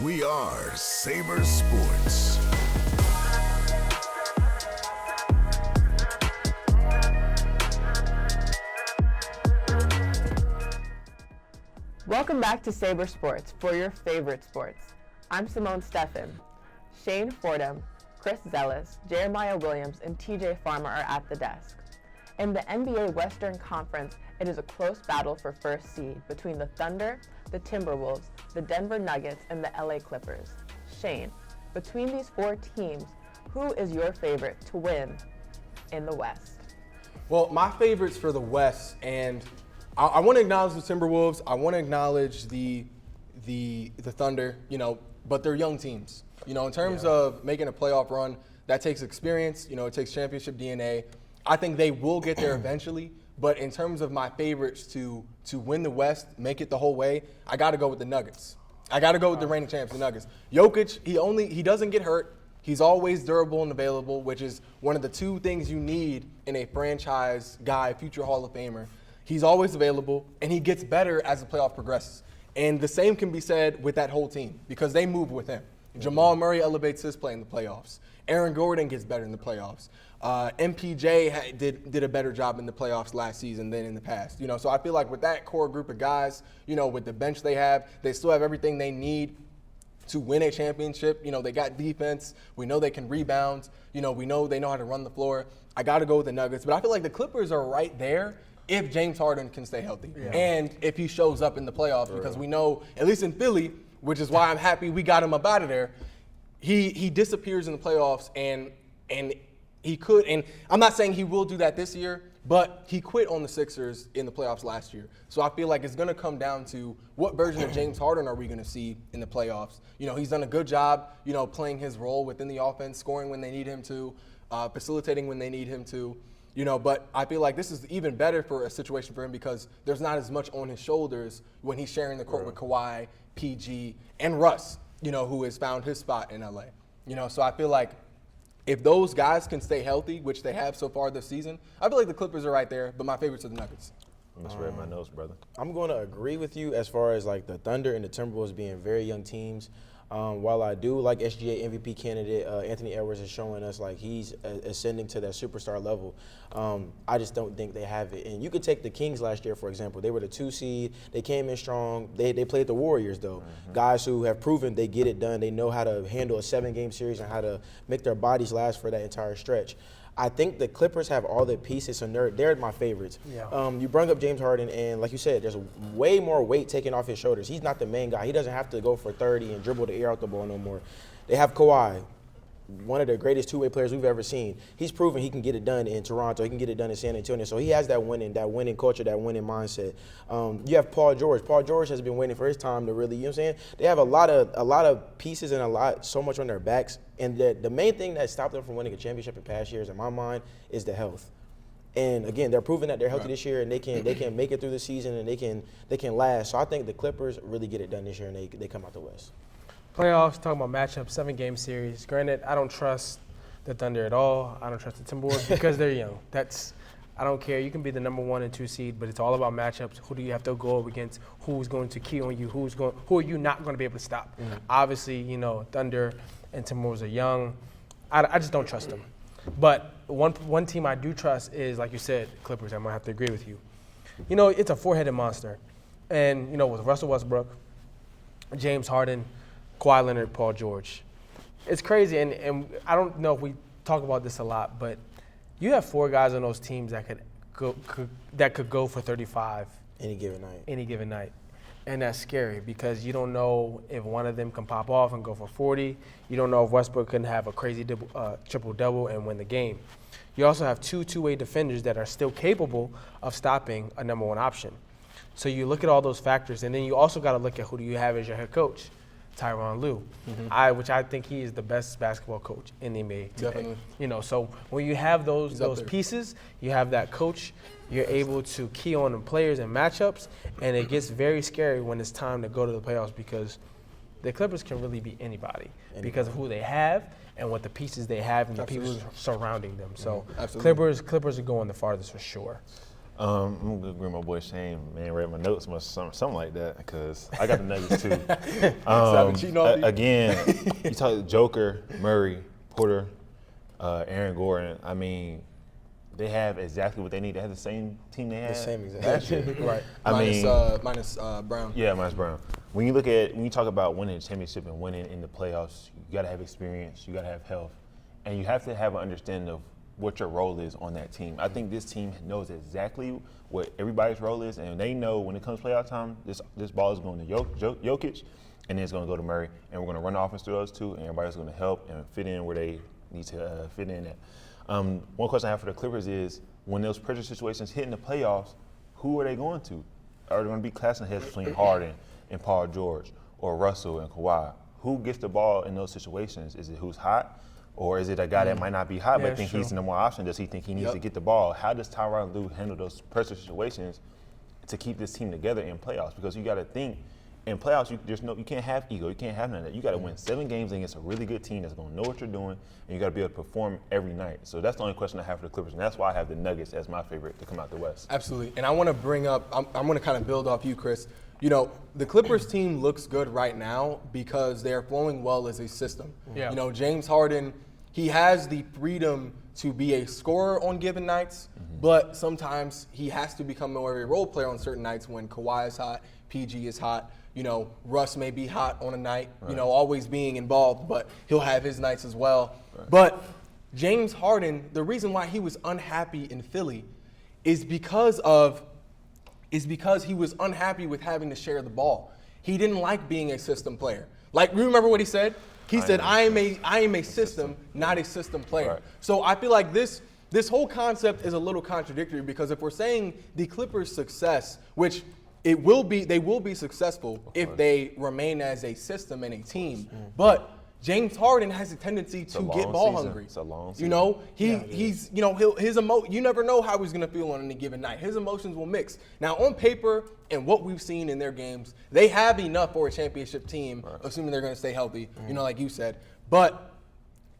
We are Saber Sports. Welcome back to Saber Sports for your favorite sports. I'm Simone Steffen. Shane Fordham, Chris Zellis, Jeremiah Williams, and TJ Farmer are at the desk. In the NBA Western Conference, it is a close battle for first seed between the Thunder, the Timberwolves, the Denver Nuggets, and the LA Clippers. Shane, between these four teams, who is your favorite to win in the West? Well, my favorites for the West, and I want to acknowledge the Timberwolves. I want to acknowledge the Thunder, but they're young teams. In terms of making a playoff run, that takes experience. It takes championship DNA. I think they will get there eventually. But in terms of my favorites to win the West, make it the whole way, I got to go with the Nuggets. I got to go with the reigning champs, the Nuggets. Jokic, he doesn't get hurt. He's always durable and available, which is one of the two things you need in a franchise guy, future Hall of Famer. He's always available, and he gets better as the playoff progresses. And the same can be said with that whole team because they move with him. Jamal Murray elevates his play in the playoffs. Aaron Gordon gets better in the playoffs. MPJ did a better job in the playoffs last season than in the past. So I feel like with that core group of guys, with the bench they have, they still have everything they need to win a championship. They got defense. We know they can rebound. We know they know how to run the floor. I got to go with the Nuggets. But I feel like the Clippers are right there if James Harden can stay healthy and if he shows up in the playoffs, because we know, at least in Philly, which is why I'm happy we got him up out of there, he disappears in the playoffs and he could, and I'm not saying he will do that this year, but he quit on the Sixers in the playoffs last year. So I feel like it's going to come down to what version of James Harden are we going to see in the playoffs. He's done a good job, playing his role within the offense, scoring when they need him to, facilitating when they need him to. But I feel like this is even better for a situation for him because there's not as much on his shoulders when he's sharing the court with Kawhi, PG, and Russ, who has found his spot in LA. So I feel like if those guys can stay healthy, which they have so far this season, I feel like the Clippers are right there, but my favorites are the Nuggets. I just read my notes, brother. I'm going to agree with you as far as like the Thunder and the Timberwolves being very young teams. While I do like SGA MVP candidate, Anthony Edwards is showing us like he's ascending to that superstar level. I just don't think they have it. And you could take the Kings last year, for example. They were the 2 seed. They came in strong. They played the Warriors, though. Guys who have proven they get it done. They know how to handle a 7-game series and how to make their bodies last for that entire stretch. I think the Clippers have all the pieces, so they're my favorites. Yeah. You bring up James Harden, and like you said, there's way more weight taken off his shoulders. He's not the main guy. He doesn't have to go for 30 and dribble the air out the ball no more. They have Kawhi, one of the greatest two-way players we've ever seen. He's proven he can get it done in Toronto. He can get it done in San Antonio. So he has that winning culture, that winning mindset. You have Paul George. Paul George has been waiting for his time to really, They have a lot of pieces and so much on their backs. And the main thing that stopped them from winning a championship in past years, in my mind, is the health. And again, they're proving that they're healthy this year, and they can make it through the season, and they can last. So I think the Clippers really get it done this year, and they come out the West. Playoffs, talking about matchups, 7-game series. Granted, I don't trust the Thunder at all. I don't trust the Timberwolves because they're young. I don't care. You can be the number 1 and 2 seed, but it's all about matchups. Who do you have to go up against? Who's going to key on you? Who are you not going to be able to stop? Obviously, Thunder and Timberwolves are young. I just don't trust them. But one team I do trust is, like you said, Clippers. I'm going to have to agree with you. It's a 4-headed monster. And, with Russell Westbrook, James Harden, Kawhi Leonard, Paul George. It's crazy, and I don't know if we talk about this a lot, but you have 4 guys on those teams that could go for 35 any given night. And that's scary because you don't know if one of them can pop off and go for 40. You don't know if Westbrook can have a crazy triple-double and win the game. You also have 2 two-way defenders that are still capable of stopping a number 1 option. So you look at all those factors, and then you also got to look at who do you have as your head coach. Tyronn Lue, which I think he is the best basketball coach in the NBA today. Definitely. So when you have those pieces, you have that coach, you're able to key on the players and matchups, and it gets very scary when it's time to go to the playoffs because the Clippers can really beat anybody because of who they have and what the pieces they have and the people surrounding them. So Clippers are going the farthest for sure. I'm gonna agree with my boy Shane. Man, read my notes, something like that, because I got the Nuggets too. I've been cheating off you. Again, you talk Joker, Murray, Porter, Aaron Gordon. I mean, they have exactly what they need. They have the same team they had. The same exact. last year. Right. Minus Brown. Yeah, minus Brown. When you talk about winning a championship and winning in the playoffs, you got to have experience, you got to have health, and you have to have an understanding of what your role is on that team. I think this team knows exactly what everybody's role is, and they know when it comes playoff time, this ball is going to Jokic, and then it's going to go to Murray, and we're going to run the offense through those two, and everybody's going to help and fit in where they need to fit in at. One question I have for the Clippers is, when those pressure situations hit in the playoffs, who are they going to? Are they going to be clashing heads between Harden and Paul George, or Russell and Kawhi? Who gets the ball in those situations? Is it who's hot? Or is it a guy that might not be hot but think he's the number one option? Does he think he needs to get the ball? How does Tyronn Lue handle those pressure situations to keep this team together in playoffs? Because you got to think, in playoffs, you can't have ego. You can't have none of that. You got to win 7 games against a really good team that's going to know what you're doing, and you got to be able to perform every night. So that's the only question I have for the Clippers, and that's why I have the Nuggets as my favorite to come out the West. Absolutely. And I want to bring up, I'm going to kind of build off you, Chris. You know, the Clippers team looks good right now because they're flowing well as a system. Yeah. You know, James Harden, he has the freedom to be a scorer on given nights, but sometimes he has to become more of a role player on certain nights when Kawhi is hot, PG is hot. You know, Russ may be hot on a night, you know, always being involved, but he'll have his nights as well. Right. But James Harden, the reason why he was unhappy in Philly is because he was unhappy with having to share the ball. He didn't like being a system player. Like, remember what he said? He said, I am a system, not a system player. Right. So I feel like this whole concept is a little contradictory, because if we're saying the Clippers' success, which they will be successful if they remain as a system and a team. But James Harden has a tendency to get ball hungry. It's a long season. You know, he's you know, you never know how he's gonna feel on any given night. His emotions will mix. Now on paper and what we've seen in their games, they have enough for a championship team, assuming they're gonna stay healthy, you know, like you said. But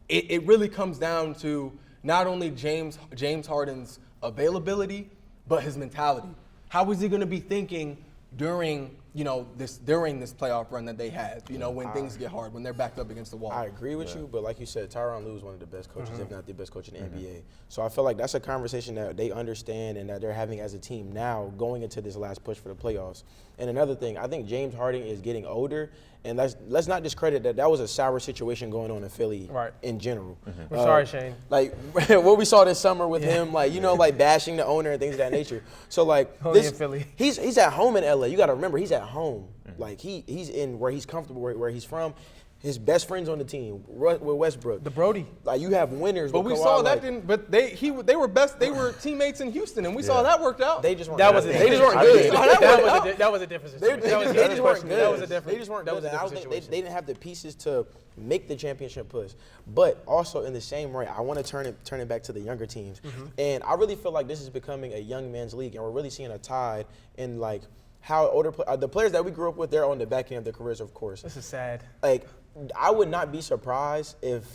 it really comes down to not only James Harden's availability, but his mentality. How is he going to be thinking during this playoff run that they have? You know, when things get hard, when they're backed up against the wall. I agree with you, but like you said, Tyronn Lue is one of the best coaches, if not the best coach in the NBA. So I feel like that's a conversation that they understand and that they're having as a team now going into this last push for the playoffs. And another thing, I think James Harden is getting older, and let's not discredit that was a sour situation going on in Philly in general. I'm sorry, Shane. Like what we saw this summer with him, like, you know, like bashing the owner and things of that nature. So like Only in Philly. He's at home in LA. You got to remember, he's at home. Like he's in where he's comfortable, where he's from. His best friends on the team with Westbrook. The Brody. Like, you have winners. But we saw that didn't. But they were teammates in Houston, and we saw that worked out. They just weren't. That was They just weren't good. That was a different situation. They just weren't good. That was a different. They just weren't good. I don't think situation. they didn't have the pieces to make the championship push. But also in the same way, I want to turn it back to the younger teams, and I really feel like this is becoming a young man's league, and we're really seeing a tide in like how the players that we grew up with, they're on the back end of their careers, of course. This is sad. Like, I would not be surprised if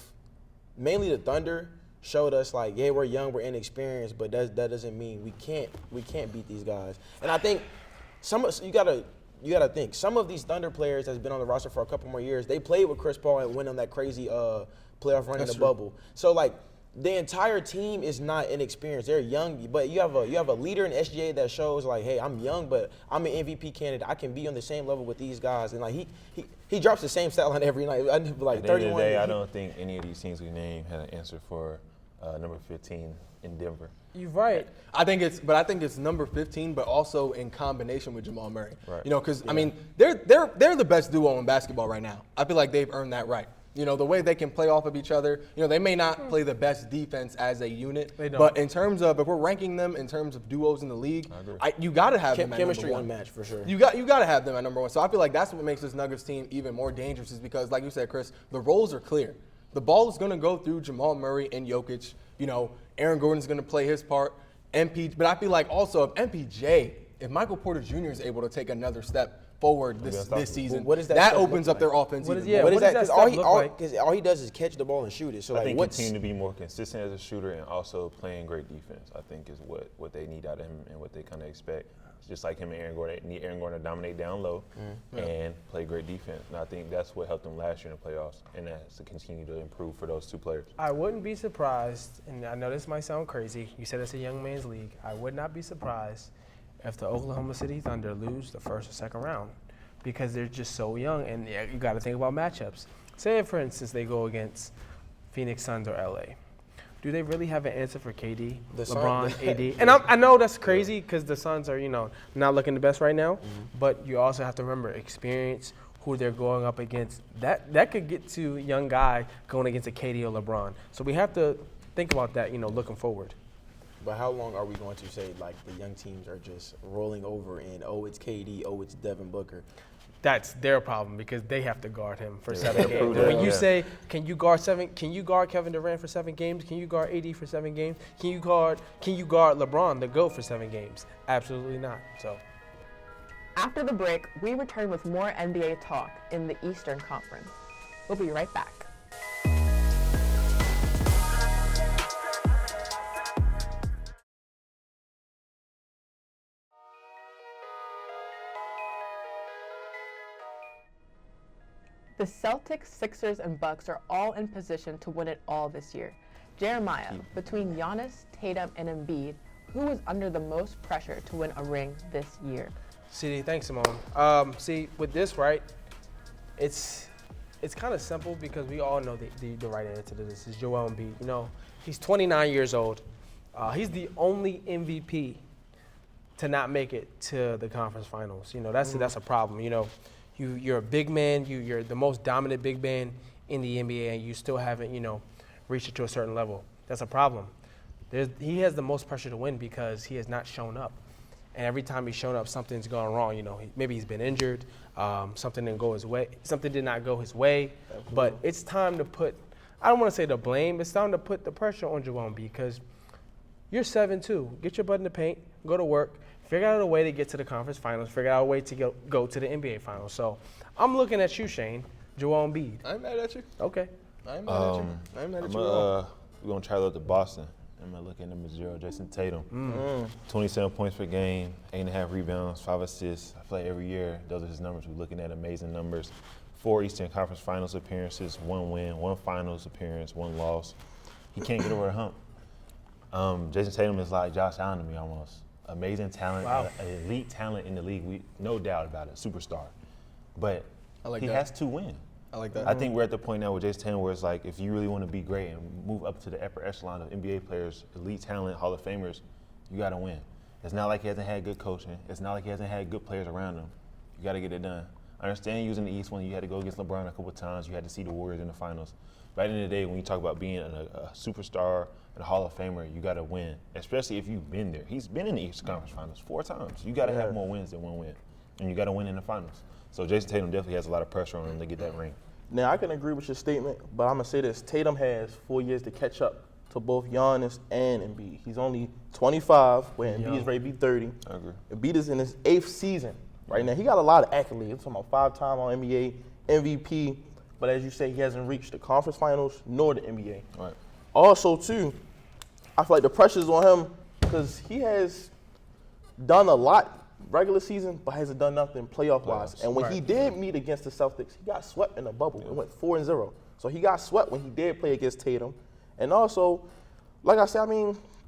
mainly the Thunder showed us like, yeah, we're young, we're inexperienced, but that doesn't mean we can't beat these guys. And I think you gotta think some of these Thunder players that's been on the roster for a couple more years, they played with Chris Paul and went on that crazy playoff run in the bubble. So like, the entire team is not inexperienced. They're young, but you have a leader in SGA that shows like, hey, I'm young, but I'm an MVP candidate. I can be on the same level with these guys. And like he drops the same stat line every night. Like At the 31. end of the day, I don't think any of these teams we named had an answer for number 15 in Denver. You're right. I think it's number 15, but also in combination with Jamal Murray. Right. You know, because I mean, they're the best duo in basketball right now. I feel like they've earned that right. You know, the way they can play off of each other. You know, they may not play the best defense as a unit, but in terms of, if we're ranking them in terms of duos in the league, you got to have them at chemistry number one. unmatched for sure. You got to have them at number one. So I feel like that's what makes this Nuggets team even more dangerous, is because, like you said, Chris, the roles are clear. The ball is going to go through Jamal Murray and Jokic. You know, Aaron Gordon's going to play his part. But I feel like also if Michael Porter Jr. is able to take another step forward this season. What does that that step opens look up their like? offense What even is- yeah, more. What is what that? does Because that step look like? all he does is catch the ball and shoot it. So I like, think what's continue to be more consistent as a shooter and also playing great defense, I think, is what they need out of him and what they kind of expect. It's just like him and Aaron Gordon. They need Aaron Gordon to dominate down low and play great defense. And I think that's what helped them last year in the playoffs, and that's to continue to improve for those two players. I wouldn't be surprised, and I know this might sound crazy. You said it's a young man's league. I would not be surprised if the Oklahoma City Thunder lose the first or second round because they're just so young, and you got to think about matchups. Say, for instance, they go against Phoenix Suns or LA. Do they really have an answer for KD, LeBron, AD? And I know that's crazy because the Suns are, not looking the best right now. But you also have to remember experience, who they're going up against. That could get to a young guy going against a KD or LeBron. So we have to think about that, looking forward. But how long are we going to say like the young teams are just rolling over and it's KD, it's Devin Booker? That's their problem because they have to guard him for 7 games. prove And when that, you yeah. say, can you guard Kevin Durant for 7 games? Can you guard AD for 7 games? Can you guard LeBron, the GOAT, for 7 games? Absolutely not. So After the break, we return with more NBA talk in the Eastern Conference. We'll be right back. The Celtics, Sixers, and Bucks are all in position to win it all this year. Jeremiah, between Giannis, Tatum, and Embiid, who is under the most pressure to win a ring this year? CD, thanks, Simone. With this, right, it's kind of simple because we all know the right answer to this is Joel Embiid. He's 29 years old. He's the only MVP to not make it to the conference finals. That's a problem. You're a big man. You're the most dominant big man in the NBA, and you still haven't, reached it to a certain level. That's a problem. He has the most pressure to win because he has not shown up. And every time he's shown up, something's gone wrong. Maybe he's been injured. Something didn't go his way. Something did not go his way. Absolutely. But it's time to put, I don't want to say the blame, it's time to put the pressure on Joel Embiid because you're 7-2. Get your butt in the paint, go to work, figure out a way to get to the conference finals, figure out a way to go to the NBA finals. So I'm looking at you, Shane, Joel Embiid. I ain't mad at you. Okay. I ain't mad at you. I ain't mad at you at all. We're going to try to look to Boston. I'm going to look at number 0, Jason Tatum. 27 points per game, 8.5 rebounds, 5 assists. I feel like every year, those are his numbers. We're looking at amazing numbers. 4 Eastern Conference Finals appearances, 1 win, 1 Finals appearance, 1 loss. He can't get over the hump. Jason Tatum is like Josh Allen to me almost. Amazing talent, elite talent in the league, no doubt about it, superstar. But he has to win. I like that. I think we're at the point now with Jason Tatum where it's like if you really want to be great and move up to the upper echelon of NBA players, elite talent, Hall of Famers, you got to win. It's not like he hasn't had good coaching. It's not like he hasn't had good players around him. You got to get it done. I understand using the East when you had to go against LeBron a couple of times. You had to see the Warriors in the finals. But at the end of the day, when you talk about being a superstar and a Hall of Famer, you got to win, especially if you've been there. He's been in the Eastern Conference Finals 4 times. You got to have more wins than 1 win, and you got to win in the finals. So Jason Tatum definitely has a lot of pressure on him to get that ring. Now, I can agree with your statement, but I'm going to say this. Tatum has 4 years to catch up to both Giannis and Embiid. He's only 25, where Embiid is ready to be 30. I agree. Embiid is in his 8th season right now. He got a lot of accolades. I'm talking about 5-time All-NBA, MVP, but as you say, he hasn't reached the conference finals nor the NBA. Right. Also, too, I feel like the pressure's on him because he has done a lot regular season, but hasn't done nothing playoff-wise. And when he did meet against the Celtics, he got swept in the bubble. It went 4-0. So he got swept when he did play against Tatum. And also, like I said,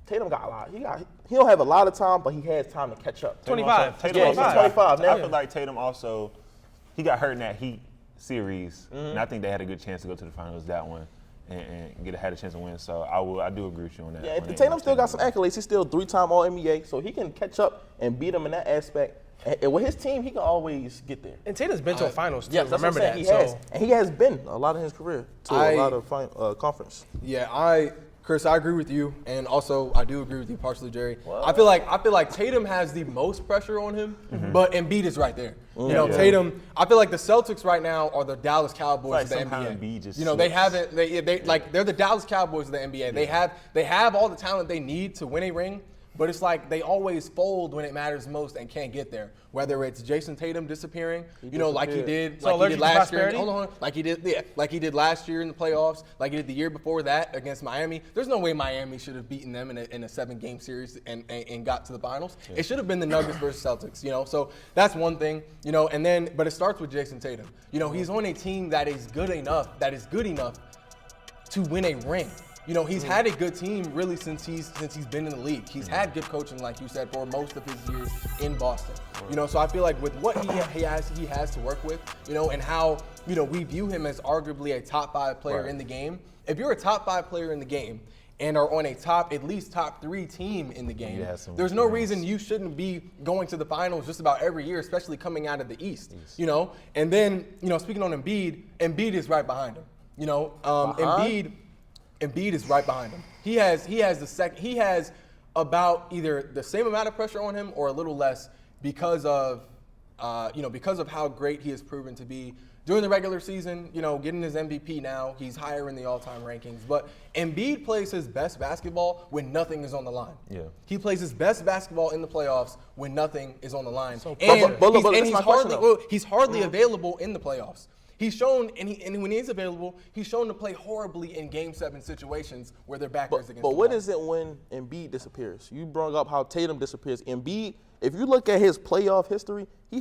Tatum got a lot. He don't have a lot of time, but he has time to catch up. 25. Tatum He's 25 now. I feel like Tatum also, he got hurt in that Heat series, and I think they had a good chance to go to the finals that one and had a chance to win. So I do agree with you on that. Yeah, Tatum still got some accolades. He's still 3-time All-NBA, so he can catch up and beat him in that aspect. And with his team, he can always get there. And Tatum's been to a finals, too. Yes, that's Remember what I'm that. saying. He has. And he has been a lot in his career to a lot of conference. Yeah, Chris, I agree with you, and also I do agree with you partially, Jerry. I feel like Tatum has the most pressure on him, but Embiid is right there. Tatum. I feel like the Celtics right now are the Dallas Cowboys of the NBA. Embiid just they haven't. They're the Dallas Cowboys of the NBA. They have all the talent they need to win a ring, but it's like they always fold when it matters most and can't get there. Whether it's Jason Tatum disappearing, like he did, So like he did last year. prosperity? Hold on, like he did last year in the playoffs, like he did the year before that against Miami. There's no way Miami should have beaten them in a 7-game series and got to the finals. Yeah. It should have been the Nuggets versus Celtics. So that's one thing. But it starts with Jason Tatum. He's on a team that is good enough to win a ring. He's had a good team really since he's been in the league. He's had good coaching, like you said, for most of his years in Boston. So I feel like with what he has to work with, and how we view him as arguably a top 5 player in the game. If you're a top 5 player in the game and are on a at least top 3 team in the game, there's no reason you shouldn't be going to the finals just about every year, especially coming out of the East. And then speaking on Embiid is right behind him. Embiid is right behind him. He has about either the same amount of pressure on him or a little less because of how great he has proven to be during the regular season. Getting his MVP now, he's higher in the all-time rankings. But Embiid plays his best basketball when nothing is on the line. Yeah, he plays his best basketball in the playoffs when nothing is on the line. So he's hardly available in the playoffs. He's shown, and when he's available, he's shown to play horribly in Game 7 situations where their back is against. But what is it when Embiid disappears? You brought up how Tatum disappears. Embiid, if you look at his playoff history, he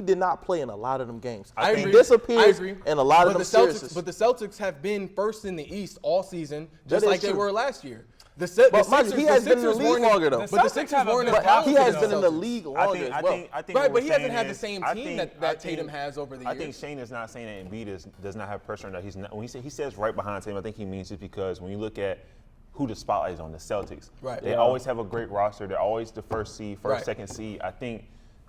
did not play in a lot of them games. He disappears in a lot of them series. But the Celtics have been first in the East all season, just like they were last year. He has been in the league longer, though. But the Sixers weren't as talented. He has been in the league longer as well. Right, but he hasn't had the same team that Tatum has over the years. I think Shane is not saying that Embiid does not have pressure on that. When he says right behind Tatum, I think he means it because when you look at who the spotlight is on, the Celtics, they always have a great roster. They're always the first seed, second seed. I think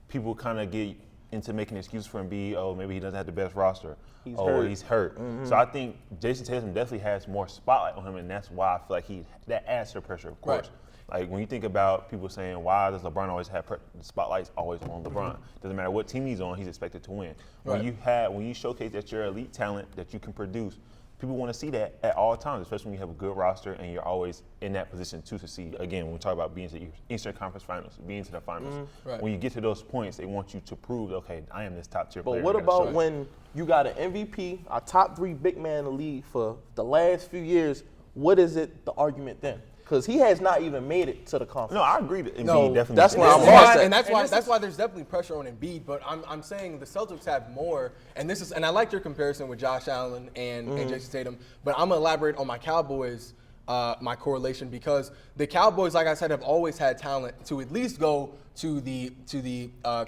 people kind of get into making excuses for Embiid. Oh, maybe he doesn't have the best roster. He's hurt. Mm-hmm. So I think Jason Tatum definitely has more spotlight on him, and that's why I feel like that adds to pressure, of course. Right. Like when you think about people saying, why does LeBron always have the spotlight's always on LeBron? Mm-hmm. Doesn't matter what team he's on, he's expected to win. Right. When you showcase that you're elite talent, that you can produce, people want to see that at all times, especially when you have a good roster and you're always in that position to succeed. Again, when we talk about being to the Eastern Conference Finals, being to the finals, when you get to those points, they want you to prove, okay, I am this top tier player. But what about when you got an MVP, a top 3 big man in the league for the last few years? What is the argument then? Because he has not even made it to the conference. No, I agree that Embiid definitely. That's why I'm lost. And that's why there's definitely pressure on Embiid. But I'm saying the Celtics have more. And I like your comparison with Josh Allen and Jason Tatum. But I'm gonna elaborate on my Cowboys, my correlation, because the Cowboys, like I said, have always had talent to at least go to the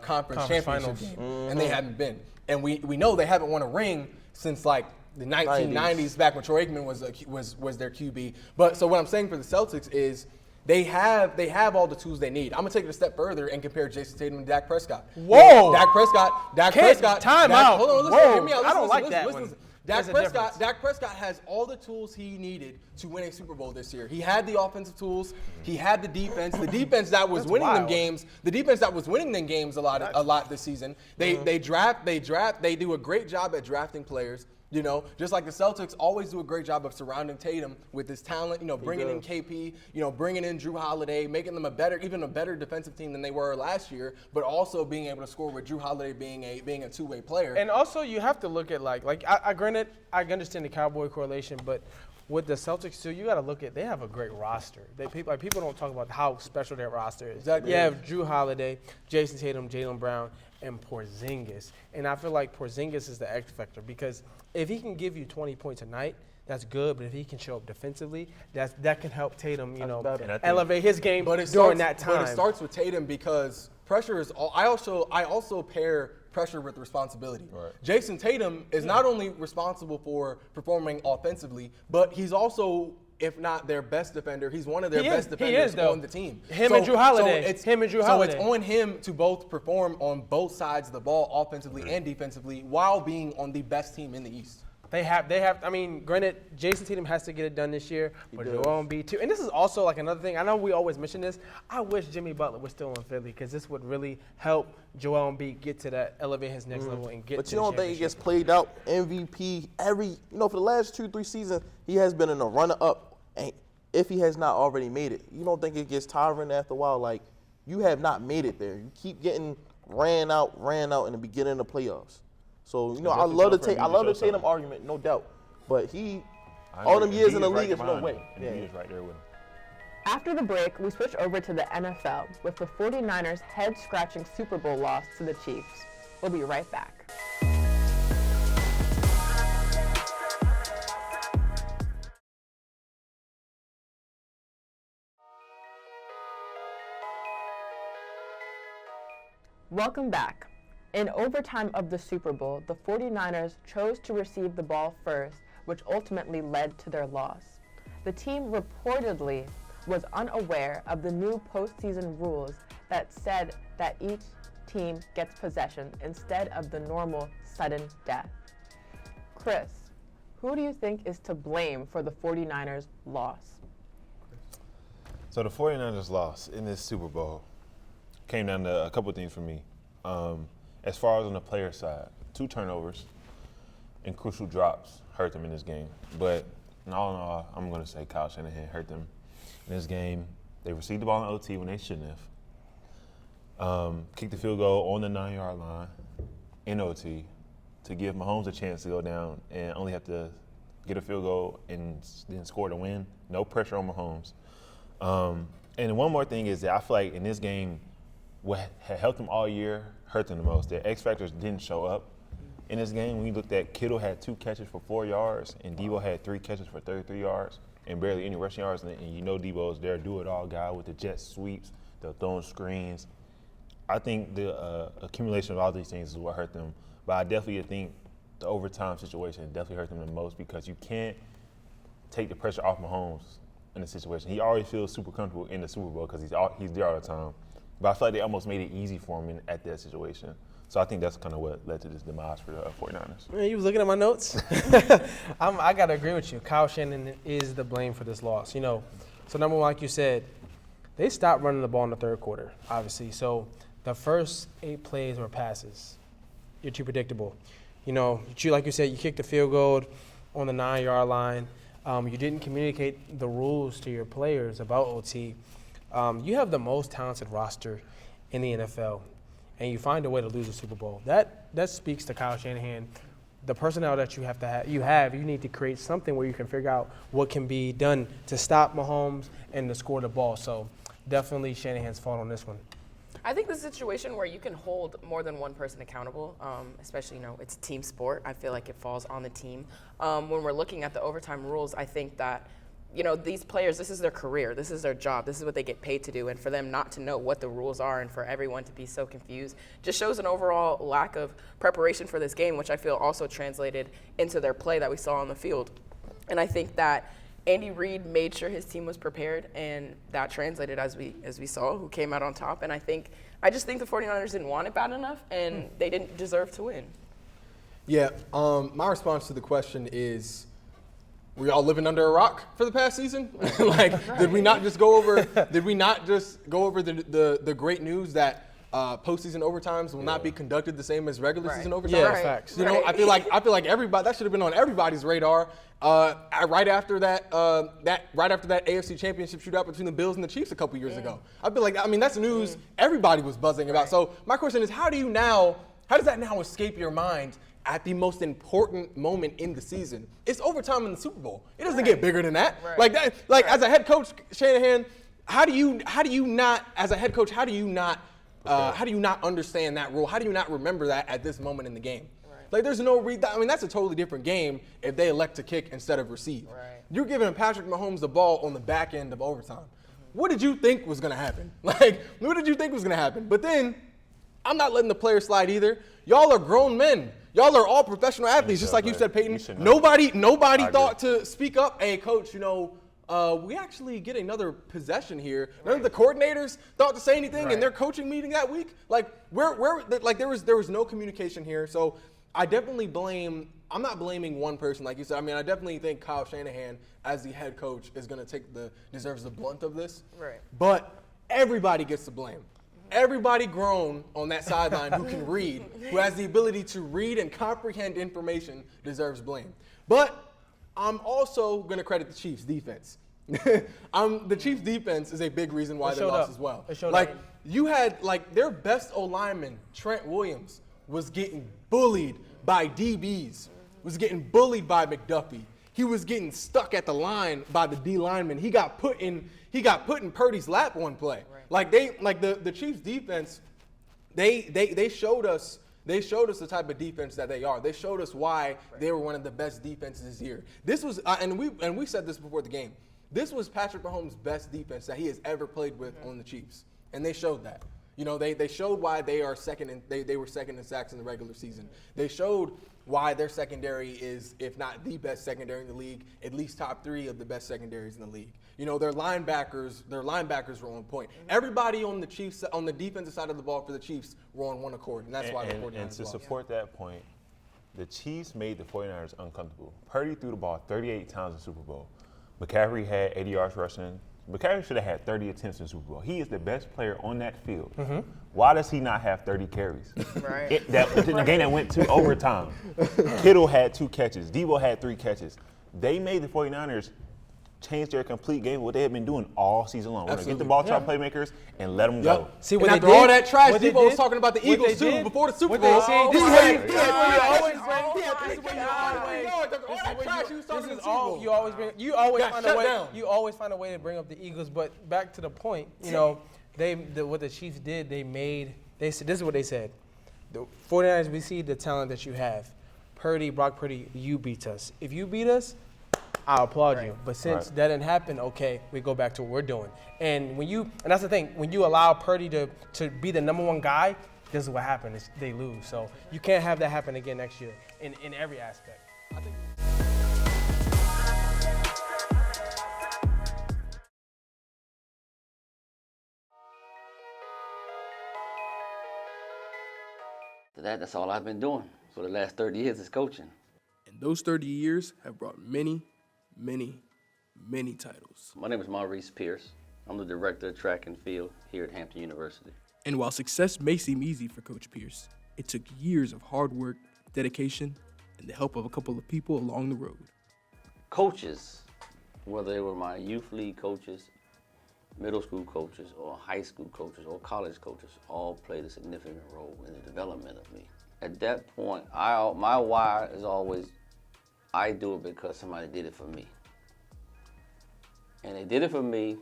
conference championship finals game, and they haven't been. And we know they haven't won a ring since like the 1990s, back when Troy Aikman was their QB. But so what I'm saying for the Celtics is they have all the tools they need. I'm gonna take it a step further and compare Jason Tatum and Dak Prescott. Whoa! Dak Prescott. Time out. Hold on, listen. Whoa. Hear me out. I don't like that one. Dak Prescott has all the tools he needed to win a Super Bowl this year. He had the offensive tools. He had the defense. The defense that was winning them games. The defense that was winning them games a lot this season. They do a great job at drafting players. Just like the Celtics always do a great job of surrounding Tatum with his talent, bringing in KP, bringing in Drew Holiday, making them even a better defensive team than they were last year, but also being able to score with Drew Holiday being a two-way player. And also you have to look at granted, I understand the Cowboy correlation, but with the Celtics too, you got to look at they have a great roster. People don't talk about how special their roster is. Exactly. You have Drew Holiday, Jason Tatum, Jaylen Brown, and Porzingis, and I feel like Porzingis is the X factor because if he can give you 20 points a night, that's good. But if he can show up defensively, that can help Tatum, elevate his game during that time. But it starts with Tatum because pressure is. I also pair pressure with responsibility. Right. Jason Tatum is not only responsible for performing offensively, but he's also, if not their best defender, he's one of their best defenders on the team. Him and Drew Holiday. So it's on him to both perform on both sides of the ball, offensively and defensively, while being on the best team in the East. They have. I mean, granted, Jason Tatum has to get it done this year, but Joel Embiid too. And this is also like another thing. I know we always mention this. I wish Jimmy Butler was still in Philly because this would really help Joel Embiid get to that, elevate his next level and get. But to you don't think he gets played out MVP for the last 2-3 seasons? He has been in a runner-up. And if he has not already made it. You don't think it gets tiring after a while? Like, you have not made it there. You keep getting ran out in the beginning of the playoffs. So, you know, I love the Tatum argument, no doubt. But all them years in the league, is no way. And he is right there with him. After the break, we switch over to the NFL with the 49ers' head-scratching Super Bowl loss to the Chiefs. We'll be right back. Welcome back. In overtime of the Super Bowl, the 49ers chose to receive the ball first, which ultimately led to their loss. The team reportedly was unaware of the new postseason rules that said that each team gets possession instead of the normal sudden death. Chris, who do you think is to blame for the 49ers' loss? So the 49ers loss in this Super Bowl came down to a couple of things for me. As far as on the player side, 2 turnovers and crucial drops hurt them in this game. But all in all, I'm going to say Kyle Shanahan hurt them in this game. They received the ball in OT when they shouldn't have. Kicked the field goal on the 9-yard line in OT to give Mahomes a chance to go down and only have to get a field goal and then score to win. No pressure on Mahomes. And one more thing is that I feel like in this game, what had helped them all year hurt them the most. Their X factors didn't show up in this game. When you looked at, Kittle had 2 catches for 4 yards, and Debo had 3 catches for 33 yards, and barely any rushing yards. And you know Debo's their do-it-all guy with the jet sweeps, the throwing screens. I think the accumulation of all these things is what hurt them. But I definitely think the overtime situation definitely hurt them the most because you can't take the pressure off Mahomes in the situation. He already feels super comfortable in the Super Bowl because he's there all the time. But I feel like they almost made it easy for him at that situation. So I think that's kind of what led to this demise for the 49ers. Man, you was looking at my notes? I got to agree with you. Kyle Shanahan is the blame for this loss. You know, so number one, like you said, they stopped running the ball in the third quarter, obviously. So the first 8 plays were passes. You're too predictable. You know, like you said, you kicked the field goal on the 9-yard line. You didn't communicate the rules to your players about OT. You have the most talented roster in the NFL, and you find a way to lose a Super Bowl. That speaks to Kyle Shanahan. The personnel that you need to create something where you can figure out what can be done to stop Mahomes and to score the ball. So definitely Shanahan's fault on this one. I think this is a situation where you can hold more than one person accountable, especially, you know, it's a team sport. I feel like it falls on the team. When we're looking at the overtime rules, I think that, you know, these players, this is their career, this is their job, this is what they get paid to do, and for them not to know what the rules are and for everyone to be so confused just shows an overall lack of preparation for this game, which I feel also translated into their play that we saw on the field. And I think that Andy Reid made sure his team was prepared, and that translated as we saw who came out on top. And I just think the 49ers didn't want it bad enough, and they didn't deserve to win. Yeah, my response to the question is, were y'all living under a rock for the past season? Did we not just go over the great news that postseason overtimes will not be conducted the same as regular season overtimes? Yeah, facts. You know, I feel like everybody, that should have been on everybody's radar right after that AFC Championship shootout between the Bills and the Chiefs a couple years ago. I feel like, that's news everybody was buzzing about. So my question is, how does that now escape your mind at the most important moment in the season? It's overtime in the Super Bowl. It doesn't get bigger than that. As a head coach, Shanahan, how do you not understand that rule? How do you not remember that at this moment in the game? There's no that's a totally different game if they elect to kick instead of receive. You're giving Patrick Mahomes the ball on the back end of overtime. What did you think was going to happen? What did you think was going to happen? But then, I'm not letting the players slide either. Y'all are grown men. Y'all are all professional athletes, just like you said, Peyton. Nobody thought to speak up. Hey, coach, we actually get another possession here. None of the coordinators thought to say anything in their coaching meeting that week. There was no communication here. So I definitely I'm not blaming one person, like you said. I definitely think Kyle Shanahan, as the head coach, is going to deserves the blunt of this. Right. But everybody gets the blame. Everybody grown on that sideline who can read, who has the ability to read and comprehend information, deserves blame. But I'm also going to credit the Chiefs' defense. The Chiefs' defense is a big reason why they lost as well. Like, you had, like, their best O-lineman, Trent Williams, was getting bullied by DBs, was getting bullied by McDuffie. He was getting stuck at the line by the D lineman. He got put in Purdy's lap one play. Like, the Chiefs' defense, they showed us the type of defense that they are. They showed us why they were one of the best defenses this year. This was, and we said this before the game. This was Patrick Mahomes' best defense that he has ever played with on the Chiefs, and they showed that. You know, they showed why they are second, they were second in sacks in the regular season. They showed why their secondary is, if not the best secondary in the league, at least top 3 of the best secondaries in the league. You know, their linebackers were on point. Everybody on the Chiefs, on the defensive side of the ball for the Chiefs, were on one accord, and that's why the 49ers And to lost. support that point, the Chiefs made the 49ers uncomfortable. Purdy threw the ball 38 times in the Super Bowl. McCaffrey had 80 yards rushing. McCaffrey should have had 30 attempts in the Super Bowl. He is the best player on that field. Why does he not have 30 carries? Right. The game that went to overtime. Kittle had 2 catches. Debo had 3 catches. They made the 49ers change their complete game, what they had been doing all season long. We're going to get the ball to our playmakers and let them go. See, and after all that trash, Debo was talking about the Eagles too before the Super Bowl. You always find a way to bring up the Eagles. But back to the point, you know, what the Chiefs did, they said, this is what they said. The 49ers, we see the talent that you have. Brock Purdy, you beat us. If you beat us, I applaud you. But since that didn't happen, okay, we go back to what we're doing. And that's the thing, when you allow Purdy to be the number 1 guy, this is what happens. They lose. So you can't have that happen again next year in every aspect. That's all I've been doing for the last 30 years is coaching. And those 30 years have brought many, many, many titles. My name is Maurice Pierce. I'm the director of track and field here at Hampton University. And while success may seem easy for Coach Pierce, it took years of hard work, dedication, and the help of a couple of people along the road. Coaches, whether they were my youth league coaches, middle school coaches, or high school coaches, or college coaches, all played a significant role in the development of me. At that point, my why is always, I do it because somebody did it for me. And they did it for me,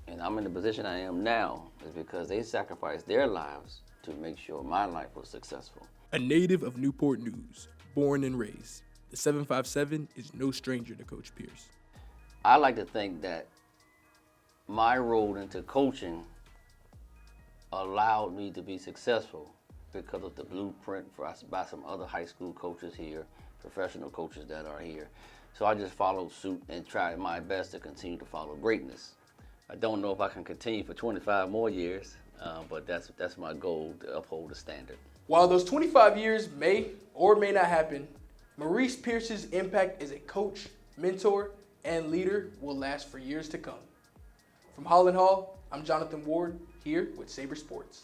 and I'm in the position I am now, is because they sacrificed their lives to make sure my life was successful. A native of Newport News, born and raised, the 757 is no stranger to Coach Pierce. I like to think that my role into coaching allowed me to be successful because of the blueprint by some other high school coaches here, professional coaches that are here. So I just followed suit and tried my best to continue to follow greatness. I don't know if I can continue for 25 more years, but that's my goal, to uphold the standard. While those 25 years may or may not happen, Maurice Pierce's impact as a coach, mentor, and leader will last for years to come. From Holland Hall, I'm Jonathan Ward, here with Saber Sports.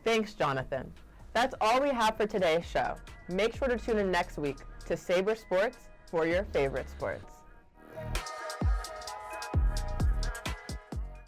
Thanks, Jonathan. That's all we have for today's show. Make sure to tune in next week to Saber Sports for your favorite sports.